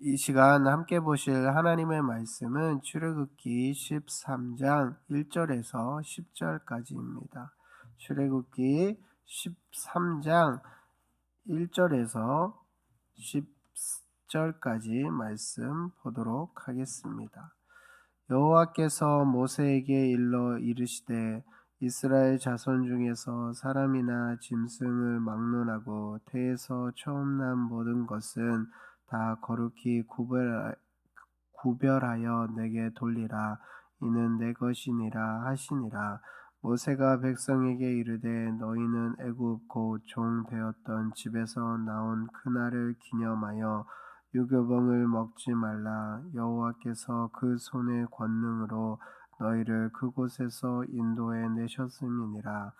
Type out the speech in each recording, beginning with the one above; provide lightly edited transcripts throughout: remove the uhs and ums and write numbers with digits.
이 시간 함께 보실 하나님의 말씀은 출애굽기 13장 1절에서 10절까지입니다. 출애굽기 13장 1절에서 10절까지 말씀 보도록 하겠습니다. 여호와께서 모세에게 일러 이르시되 이스라엘 자손 중에서 사람이나 짐승을 막론하고 태에서 처음 난 모든 것은 다 거룩히 구별하여 내게 돌리라. 이는 내 것이니라 하시니라. 모세가 백성에게 이르되 너희는 애굽 곧 종 되었던 집에서 나온 그날을 기념하여 유교봉을 먹지 말라. 여호와께서 그 손의 권능으로 너희를 그곳에서 인도해 내셨음이니라.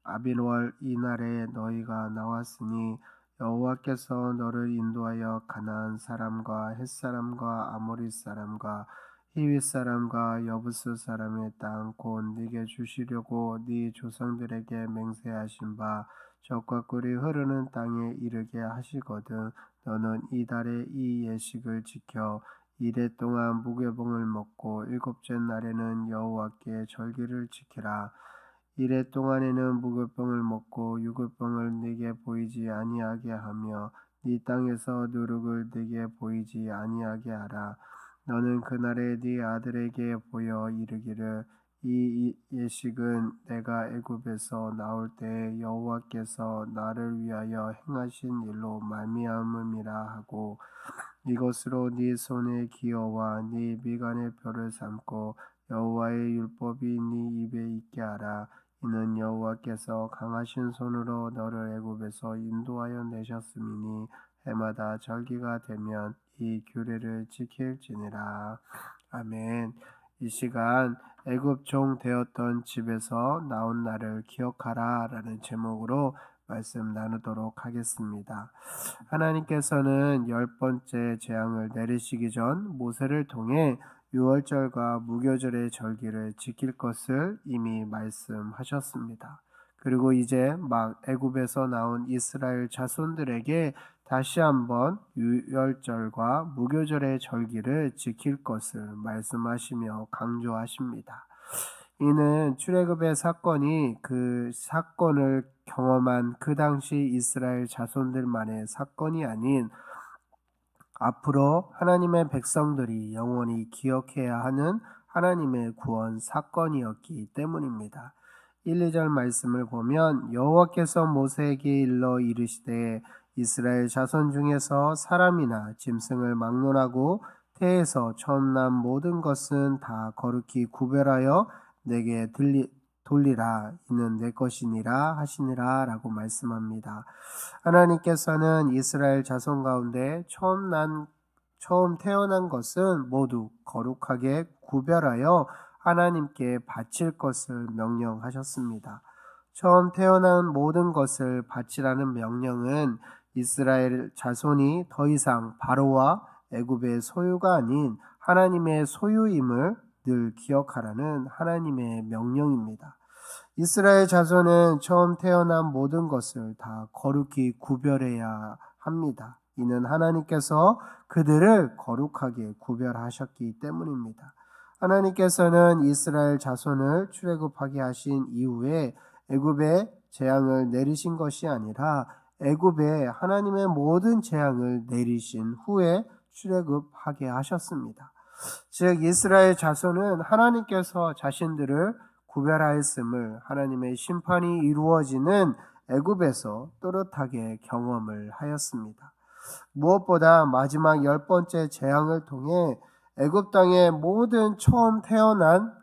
아빌월 이날에 너희가 나왔으니 여호와께서 너를 인도하여 가나안 사람과 헷 사람과 아모리 사람과 히윗 사람과 여부스 사람의 땅 곧 네게 주시려고 네 조상들에게 맹세하신 바 젖과 꿀이 흐르는 땅에 이르게 하시거든. 너는 이달에 이 예식을 지켜 이래 동안 무교봉을 먹고 일곱째 날에는 여호와께 절기를 지키라. 이래 동안에는 무교병을 먹고 유교병을 네게 보이지 아니하게 하며 네 땅에서 누룩을 네게 보이지 아니하게 하라. 너는 그날에 네 아들에게 보여 이르기를 이 예식은 내가 애굽에서 나올 때 여호와께서 나를 위하여 행하신 일로 말미암음이라 하고 이것으로 네 손의 기어와 네 미간의 뼈를 삼고 여호와의 율법이 네 입에 있게 하라. 이는 여호와께서 강하신 손으로 너를 애굽에서 인도하여 내셨음이니 해마다 절기가 되면 이 규례를 지킬지니라. 아멘. 이 시간 애굽 종 되었던 집에서 나온 날을 기억하라라는 제목으로 말씀 나누도록 하겠습니다. 하나님께서는 열 번째 재앙을 내리시기 전 모세를 통해 유월절과 무교절의 절기를 지킬 것을 이미 말씀하셨습니다. 그리고 이제 막 애굽에서 나온 이스라엘 자손들에게 다시 한번 유월절과 무교절의 절기를 지킬 것을 말씀하시며 강조하십니다. 이는 출애굽의 사건이 그 사건을 경험한 그 당시 이스라엘 자손들만의 사건이 아닌 앞으로 하나님의 백성들이 영원히 기억해야 하는 하나님의 구원 사건이었기 때문입니다. 1, 2절 말씀을 보면 여호와께서 모세에게 일러 이르시되 이스라엘 자손 중에서 사람이나 짐승을 막론하고 태에서 처음 난 모든 것은 다 거룩히 구별하여 내게 돌리라. 이는 내 것이니라 하시니라 라고 말씀합니다. 하나님께서는 이스라엘 자손 가운데 처음 태어난 것은 모두 거룩하게 구별하여 하나님께 바칠 것을 명령하셨습니다. 처음 태어난 모든 것을 바치라는 명령은 이스라엘 자손이 더 이상 바로와 애굽의 소유가 아닌 하나님의 소유임을 늘 기억하라는 하나님의 명령입니다. 이스라엘 자손은 처음 태어난 모든 것을 다 거룩히 구별해야 합니다. 이는 하나님께서 그들을 거룩하게 구별하셨기 때문입니다. 하나님께서는 이스라엘 자손을 출애굽하게 하신 이후에 애굽에 재앙을 내리신 것이 아니라 애굽에 하나님의 모든 재앙을 내리신 후에 출애굽하게 하셨습니다. 즉 이스라엘 자손은 하나님께서 자신들을 구별하였음을 하나님의 심판이 이루어지는 애굽에서 또렷하게 경험을 하였습니다. 무엇보다 마지막 열 번째 재앙을 통해 애굽 땅의 모든 처음 태어난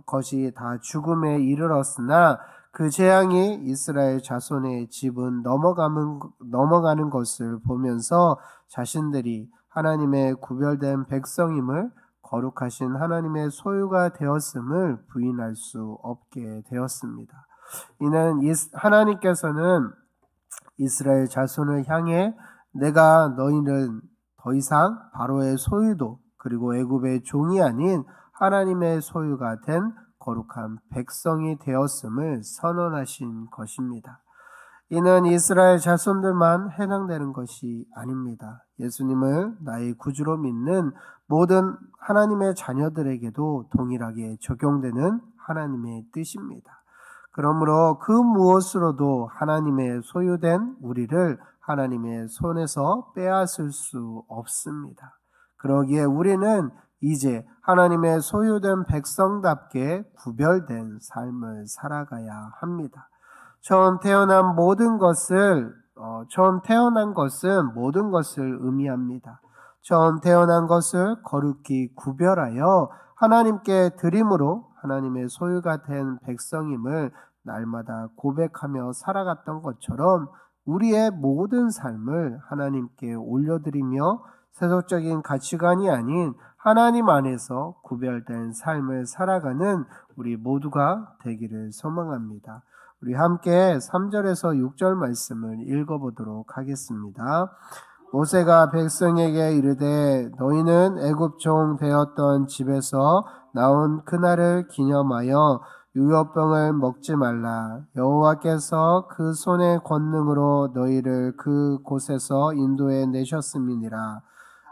것이 다 죽음에 이르렀으나 그 재앙이 이스라엘 자손의 집은 넘어가는 것을 보면서 자신들이 하나님의 구별된 백성임을 거룩하신 하나님의 소유가 되었음을 부인할 수 없게 되었습니다. 이는 하나님께서는 이스라엘 자손을 향해 내가 너희는 더 이상 바로의 소유도 그리고 애굽의 종이 아닌 하나님의 소유가 된 거룩한 백성이 되었음을 선언하신 것입니다. 이는 이스라엘 자손들만 해당되는 것이 아닙니다. 예수님을 나의 구주로 믿는 모든 하나님의 자녀들에게도 동일하게 적용되는 하나님의 뜻입니다. 그러므로 그 무엇으로도 하나님의 소유된 우리를 하나님의 손에서 빼앗을 수 없습니다. 그러기에 우리는 이제 하나님의 소유된 백성답게 구별된 삶을 살아가야 합니다. 처음 태어난 것은 모든 것을 의미합니다. 처음 태어난 것을 거룩히 구별하여 하나님께 드림으로 하나님의 소유가 된 백성임을 날마다 고백하며 살아갔던 것처럼 우리의 모든 삶을 하나님께 올려드리며 세속적인 가치관이 아닌 하나님 안에서 구별된 삶을 살아가는 우리 모두가 되기를 소망합니다. 우리 함께 3절에서 6절 말씀을 읽어보도록 하겠습니다. 모세가 백성에게 이르되 너희는 애굽 종 되었던 집에서 나온 그날을 기념하여 유효병을 먹지 말라. 여호와께서 그 손의 권능으로 너희를 그 곳에서 인도해 내셨음이니라.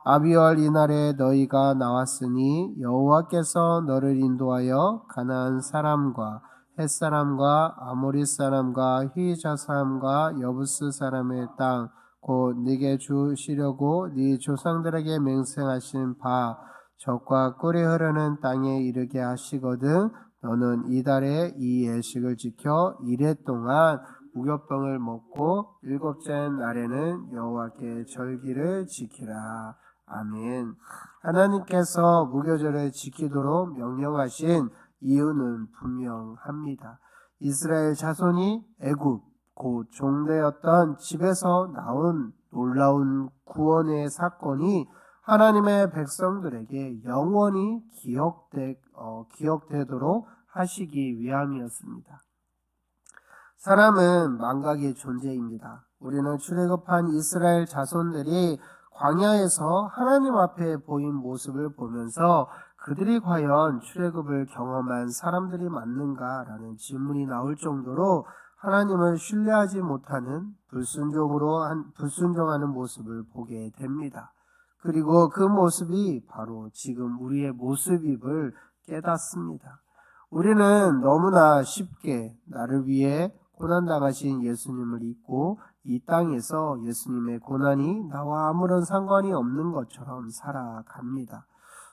아비월 이날에 너희가 나왔으니 여호와께서 너를 인도하여 가나안 사람과 헷 사람과 아모리 사람과 히자 사람과 여부스 사람의 땅 곧 네게 주시려고 네 조상들에게 맹세하신 바 젖과 꿀이 흐르는 땅에 이르게 하시거든 너는 이달에 이 예식을 지켜 이래 동안 무교병을 먹고 일곱째 날에는 여호와께 절기를 지키라. 아멘. 하나님께서 무교절을 지키도록 명령하신 이유는 분명합니다. 이스라엘 자손이 애굽 곧 종되었던 집에서 나온 놀라운 구원의 사건이 하나님의 백성들에게 영원히 기억되도록 하시기 위함이었습니다. 사람은 망각의 존재입니다. 우리는 출애굽한 이스라엘 자손들이 광야에서 하나님 앞에 보인 모습을 보면서 그들이 과연 출애굽을 경험한 사람들이 맞는가라는 질문이 나올 정도로 하나님을 신뢰하지 못하는 불순종하는 모습을 보게 됩니다. 그리고 그 모습이 바로 지금 우리의 모습임을 깨닫습니다. 우리는 너무나 쉽게 나를 위해 고난당하신 예수님을 잊고 이 땅에서 예수님의 고난이 나와 아무런 상관이 없는 것처럼 살아갑니다.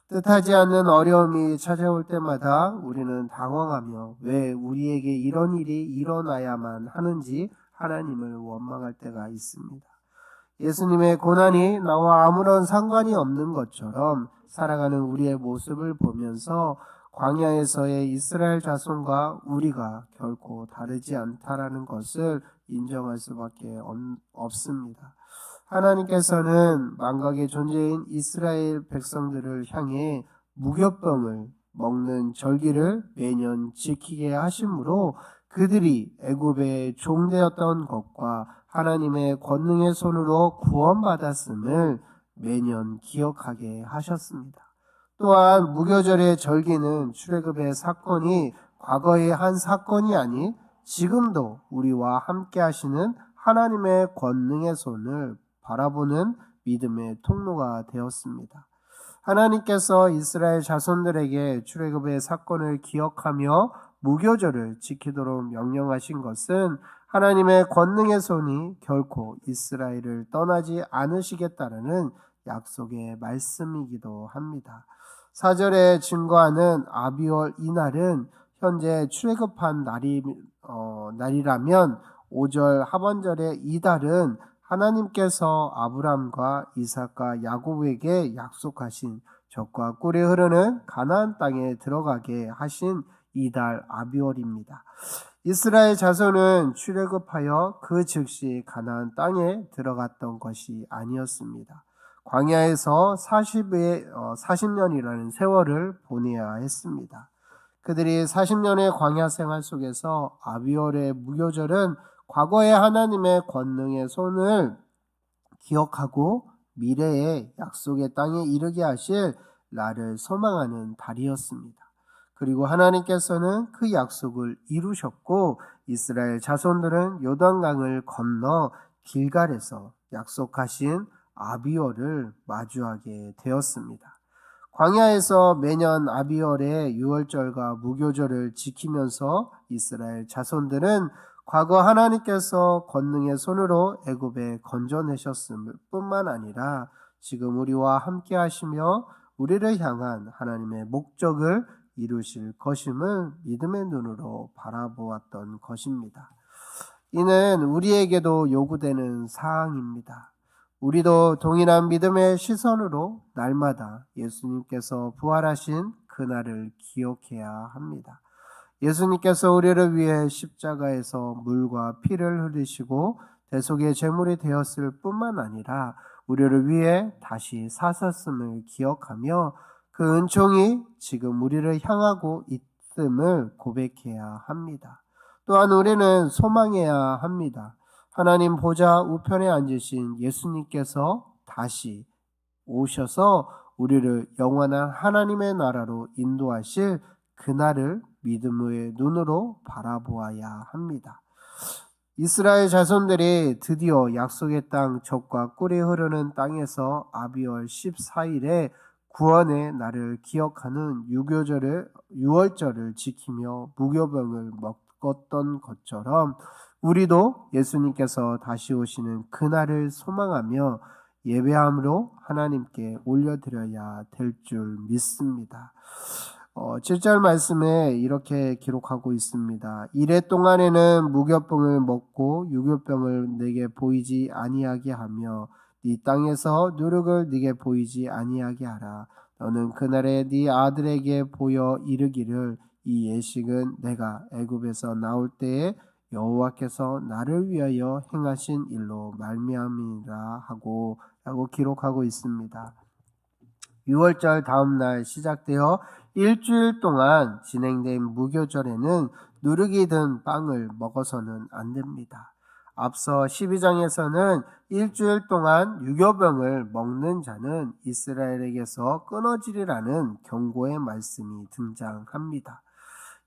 뜻하지 않는 어려움이 찾아올 때마다 우리는 당황하며 왜 우리에게 이런 일이 일어나야만 하는지 하나님을 원망할 때가 있습니다. 예수님의 고난이 나와 아무런 상관이 없는 것처럼 살아가는 우리의 모습을 보면서 광야에서의 이스라엘 자손과 우리가 결코 다르지 않다라는 것을 인정할 수밖에 없습니다. 하나님께서는 망각의 존재인 이스라엘 백성들을 향해 무교병을 먹는 절기를 매년 지키게 하심으로 그들이 애굽의 종되었던 것과 하나님의 권능의 손으로 구원받았음을 매년 기억하게 하셨습니다. 또한 무교절의 절기는 출애굽의 사건이 과거의 한 사건이 아닌 지금도 우리와 함께 하시는 하나님의 권능의 손을 바라보는 믿음의 통로가 되었습니다. 하나님께서 이스라엘 자손들에게 출애굽의 사건을 기억하며 무교절을 지키도록 명령하신 것은 하나님의 권능의 손이 결코 이스라엘을 떠나지 않으시겠다는 약속의 말씀이기도 합니다. 4절에 증거하는 아비월 이날은 현재 출애굽한 날이라면 5절 하반절의 이달은 하나님께서 아브람과 이삭과 야곱에게 약속하신 젖과 꿀이 흐르는 가나안 땅에 들어가게 하신 이달 아비월입니다. 이스라엘 자손은 출애굽하여 그 즉시 가나안 땅에 들어갔던 것이 아니었습니다. 광야에서 40년이라는 세월을 보내야 했습니다. 그들이 40년의 광야 생활 속에서 아비월의 무교절은 과거의 하나님의 권능의 손을 기억하고 미래의 약속의 땅에 이르게 하실 나를 소망하는 달이었습니다. 그리고 하나님께서는 그 약속을 이루셨고 이스라엘 자손들은 요단강을 건너 길갈에서 약속하신 아비월을 마주하게 되었습니다. 광야에서 매년 아비월의 유월절과 무교절을 지키면서 이스라엘 자손들은 과거 하나님께서 권능의 손으로 애굽에 건져내셨을 뿐만 아니라 지금 우리와 함께 하시며 우리를 향한 하나님의 목적을 이루실 것임을 믿음의 눈으로 바라보았던 것입니다. 이는 우리에게도 요구되는 사항입니다. 우리도 동일한 믿음의 시선으로 날마다 예수님께서 부활하신 그날을 기억해야 합니다. 예수님께서 우리를 위해 십자가에서 물과 피를 흘리시고 대속의 제물이 되었을 뿐만 아니라 우리를 위해 다시 사셨음을 기억하며 그 은총이 지금 우리를 향하고 있음을 고백해야 합니다. 또한 우리는 소망해야 합니다. 하나님 보좌 우편에 앉으신 예수님께서 다시 오셔서 우리를 영원한 하나님의 나라로 인도하실 그날을 믿음의 눈으로 바라보아야 합니다. 이스라엘 자손들이 드디어 약속의 땅 젖과 꿀이 흐르는 땅에서 아비월 14일에 구원의 날을 기억하는 유월절을 지키며 무교병을 먹었던 것처럼 우리도 예수님께서 다시 오시는 그날을 소망하며 예배함으로 하나님께 올려드려야 될 줄 믿습니다. 7절 말씀에 이렇게 기록하고 있습니다. 이래 동안에는 무교병을 먹고 유교병을 내게 보이지 아니하게 하며 네 땅에서 누룩을 네게 보이지 아니하게 하라. 너는 그날에 네 아들에게 보여 이르기를 이 예식은 내가 애굽에서 나올 때에 여호와께서 나를 위하여 행하신 일로 말미암이라 라고 기록하고 있습니다. 6월절 다음 날 시작되어 일주일 동안 진행된 무교절에는 누룩이 든 빵을 먹어서는 안 됩니다. 앞서 12장에서는 일주일 동안 유교병을 먹는 자는 이스라엘에게서 끊어지리라는 경고의 말씀이 등장합니다.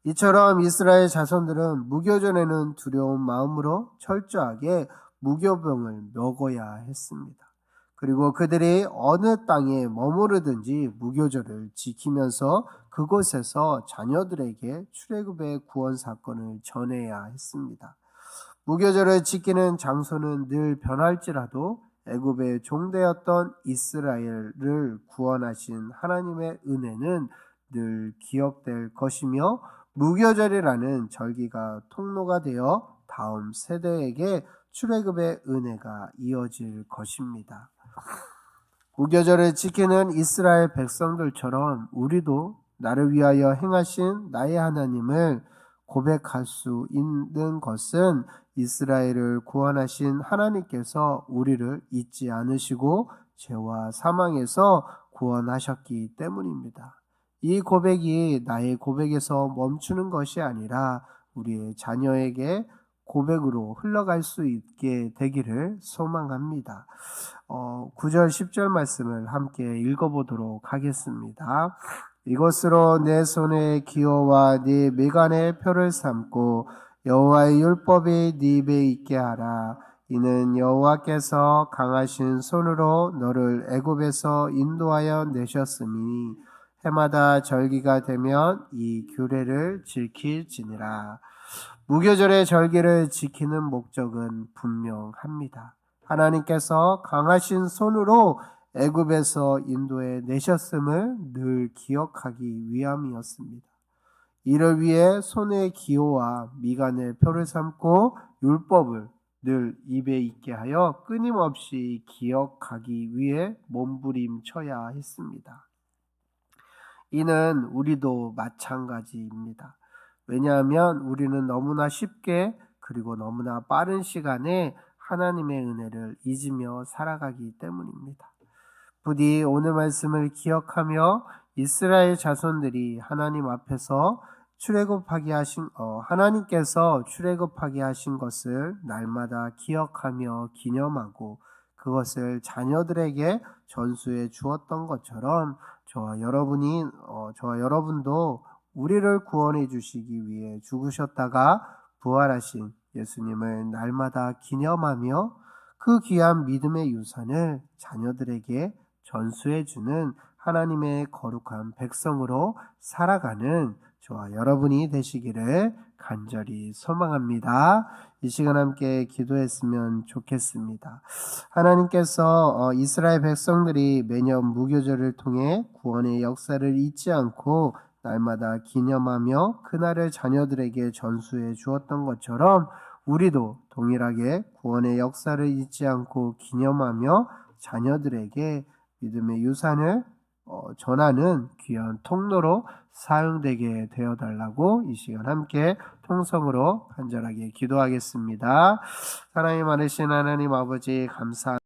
이처럼 이스라엘 자손들은 무교절에는 두려운 마음으로 철저하게 무교병을 먹어야 했습니다. 그리고 그들이 어느 땅에 머무르든지 무교절을 지키면서 그곳에서 자녀들에게 출애굽의 구원 사건을 전해야 했습니다. 무교절을 지키는 장소는 늘 변할지라도 애굽의 종되었던 이스라엘을 구원하신 하나님의 은혜는 늘 기억될 것이며 무교절이라는 절기가 통로가 되어 다음 세대에게 출애굽의 은혜가 이어질 것입니다. 무교절을 지키는 이스라엘 백성들처럼 우리도 나를 위하여 행하신 나의 하나님을 고백할 수 있는 것은 이스라엘을 구원하신 하나님께서 우리를 잊지 않으시고 죄와 사망에서 구원하셨기 때문입니다. 이 고백이 나의 고백에서 멈추는 것이 아니라 우리의 자녀에게 고백으로 흘러갈 수 있게 되기를 소망합니다. 9절 10절 말씀을 함께 읽어보도록 하겠습니다. 이것으로 내 손의 기호와 네 미간의 표를 삼고 여호와의 율법이 네 입에 있게 하라. 이는 여호와께서 강하신 손으로 너를 애굽에서 인도하여 내셨으니 해마다 절기가 되면 이 규례를 지킬지니라. 무교절의 절기를 지키는 목적은 분명합니다. 하나님께서 강하신 손으로 애굽에서 인도해 내셨음을 늘 기억하기 위함이었습니다. 이를 위해 손의 기호와 미간의 표를 삼고 율법을 늘 입에 있게 하여 끊임없이 기억하기 위해 몸부림쳐야 했습니다. 이는 우리도 마찬가지입니다. 왜냐하면 우리는 너무나 쉽게 그리고 너무나 빠른 시간에 하나님의 은혜를 잊으며 살아가기 때문입니다. 부디 오늘 말씀을 기억하며 이스라엘 자손들이 하나님 앞에서 하나님께서 출애굽하게 하신 것을 날마다 기억하며 기념하고 그것을 자녀들에게 전수해 주었던 것처럼 저와 여러분도 우리를 구원해 주시기 위해 죽으셨다가 부활하신 예수님을 날마다 기념하며 그 귀한 믿음의 유산을 자녀들에게 전수해주는 하나님의 거룩한 백성으로 살아가는 저와 여러분이 되시기를 간절히 소망합니다. 이 시간 함께 기도했으면 좋겠습니다. 하나님께서 이스라엘 백성들이 매년 무교절을 통해 구원의 역사를 잊지 않고 날마다 기념하며 그날을 자녀들에게 전수해 주었던 것처럼 우리도 동일하게 구원의 역사를 잊지 않고 기념하며 자녀들에게 믿음의 유산을 전하는 귀한 통로로 사용되게 되어달라고 이 시간 함께 통성으로 간절하게 기도하겠습니다. 사랑이 많으신 하나님 아버지 감사합니다.